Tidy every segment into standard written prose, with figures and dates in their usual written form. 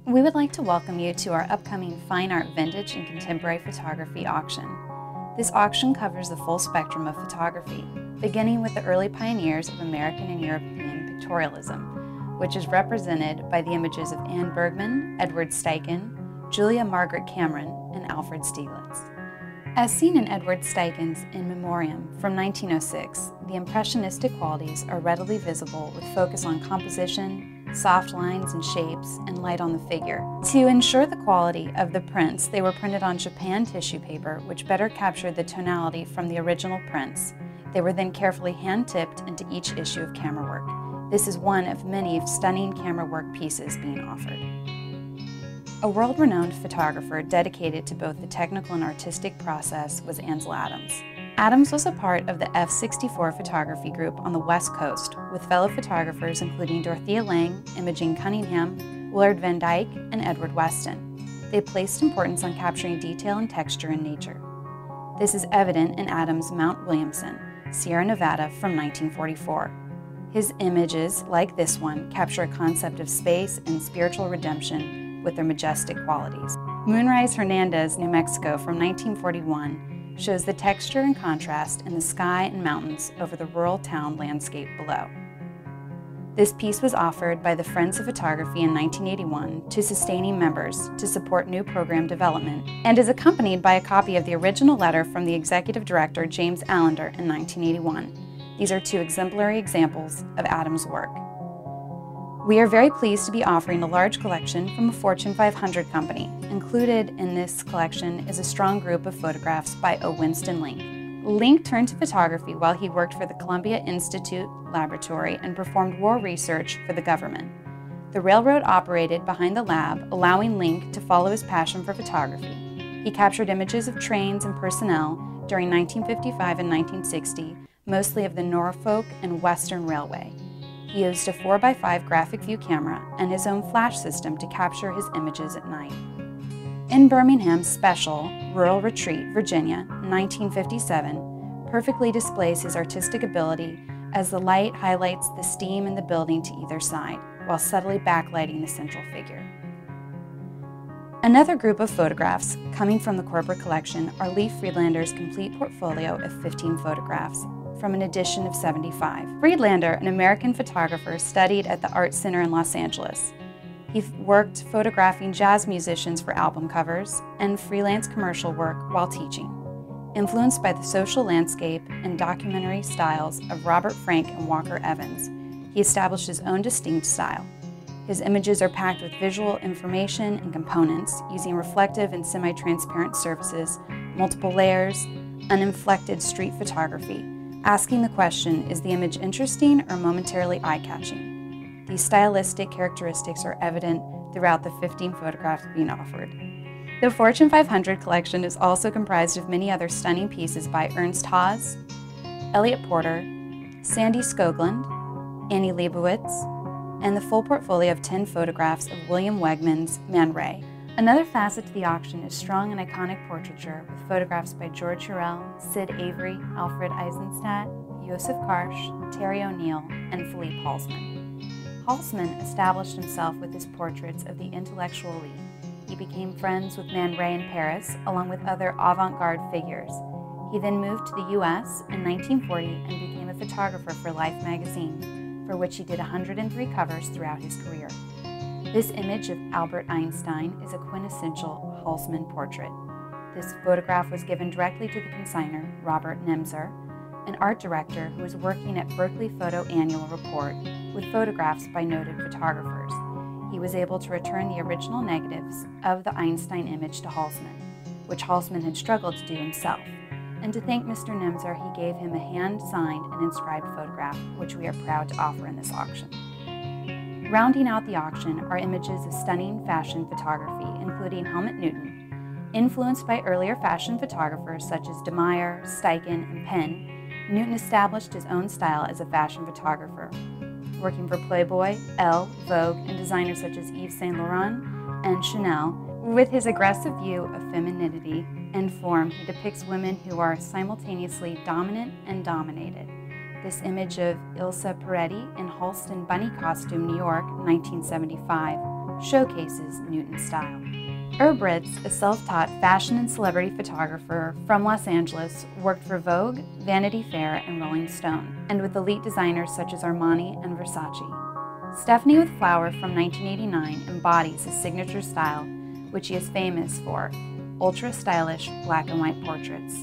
We would like to welcome you to our upcoming Fine Art Vintage and Contemporary Photography auction. This auction covers the full spectrum of photography, beginning with the early pioneers of American and European pictorialism, which is represented by the images of Anne Bergman, Edward Steichen, Julia Margaret Cameron, and Alfred Stieglitz. As seen in Edward Steichen's In Memoriam from 1906, the impressionistic qualities are readily visible with focus on composition, soft lines and shapes, and light on the figure. To ensure the quality of the prints, they were printed on Japan tissue paper, which better captured the tonality from the original prints. They were then carefully hand-tipped into each issue of camera work. This is one of many stunning camera work pieces being offered. A world-renowned photographer dedicated to both the technical and artistic process was Ansel Adams. Adams was a part of the F-64 photography group on the West Coast, with fellow photographers including Dorothea Lange, Imogen Cunningham, Willard Van Dyke, and Edward Weston. They placed importance on capturing detail and texture in nature. This is evident in Adams' Mount Williamson, Sierra Nevada from 1944. His images, like this one, capture a concept of space and spiritual redemption with their majestic qualities. Moonrise Hernandez, New Mexico from 1941 shows the texture and contrast in the sky and mountains over the rural town landscape below. This piece was offered by the Friends of Photography in 1981 to sustaining members to support new program development and is accompanied by a copy of the original letter from the executive director James Allender in 1981. These are two exemplary examples of Adams' work. We are very pleased to be offering a large collection from a Fortune 500 company. Included in this collection is a strong group of photographs by O. Winston Link. Link turned to photography while he worked for the Columbia Institute Laboratory and performed war research for the government. The railroad operated behind the lab, allowing Link to follow his passion for photography. He captured images of trains and personnel during 1955 and 1960, mostly of the Norfolk and Western Railway. He used a 4x5 graphic view camera and his own flash system to capture his images at night. In Birmingham's special Rural Retreat, Virginia, 1957, perfectly displays his artistic ability as the light highlights the steam in the building to either side, while subtly backlighting the central figure. Another group of photographs coming from the corporate collection are Lee Friedlander's complete portfolio of 15 photographs, from an edition of 75. Friedlander, an American photographer, studied at the Art Center in Los Angeles. He worked photographing jazz musicians for album covers and freelance commercial work while teaching. Influenced by the social landscape and documentary styles of Robert Frank and Walker Evans, he established his own distinct style. His images are packed with visual information and components using reflective and semi-transparent surfaces, multiple layers, uninflected street photography, asking the question, is the image interesting or momentarily eye-catching? These stylistic characteristics are evident throughout the 15 photographs being offered. The Fortune 500 collection is also comprised of many other stunning pieces by Ernst Haas, Elliot Porter, Sandy Skoglund, Annie Leibovitz, and the full portfolio of 10 photographs of William Wegman's Man Ray. Another facet to the auction is strong and iconic portraiture with photographs by George Hurrell, Sid Avery, Alfred Eisenstadt, Joseph Karsh, Terry O'Neill, and Philippe Halsman. Halsman established himself with his portraits of the intellectual elite. He became friends with Man Ray in Paris, along with other avant-garde figures. He then moved to the U.S. in 1940 and became a photographer for Life magazine, for which he did 103 covers throughout his career. This image of Albert Einstein is a quintessential Halsman portrait. This photograph was given directly to the consigner, Robert Nemser, an art director who was working at Berkeley Photo Annual Report with photographs by noted photographers. He was able to return the original negatives of the Einstein image to Halsman, which Halsman had struggled to do himself. And to thank Mr. Nemser, he gave him a hand-signed and inscribed photograph, which we are proud to offer in this auction. Rounding out the auction are images of stunning fashion photography, including Helmut Newton. Influenced by earlier fashion photographers such as De Meyer, Steichen, and Penn, Newton established his own style as a fashion photographer, working for Playboy, Elle, Vogue, and designers such as Yves Saint Laurent and Chanel. With his aggressive view of femininity and form, he depicts women who are simultaneously dominant and dominated. This image of Ilsa Peretti in Halston bunny costume, New York, 1975, showcases Newton's style. Herb Ritts, a self-taught fashion and celebrity photographer from Los Angeles, worked for Vogue, Vanity Fair, and Rolling Stone, and with elite designers such as Armani and Versace. Stephanie with Flower from 1989 embodies his signature style, which he is famous for, ultra-stylish black and white portraits.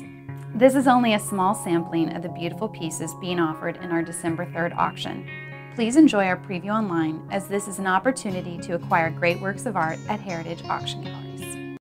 This is only a small sampling of the beautiful pieces being offered in our December 3rd auction. Please enjoy our preview online, as this is an opportunity to acquire great works of art at Heritage Auction Gallery.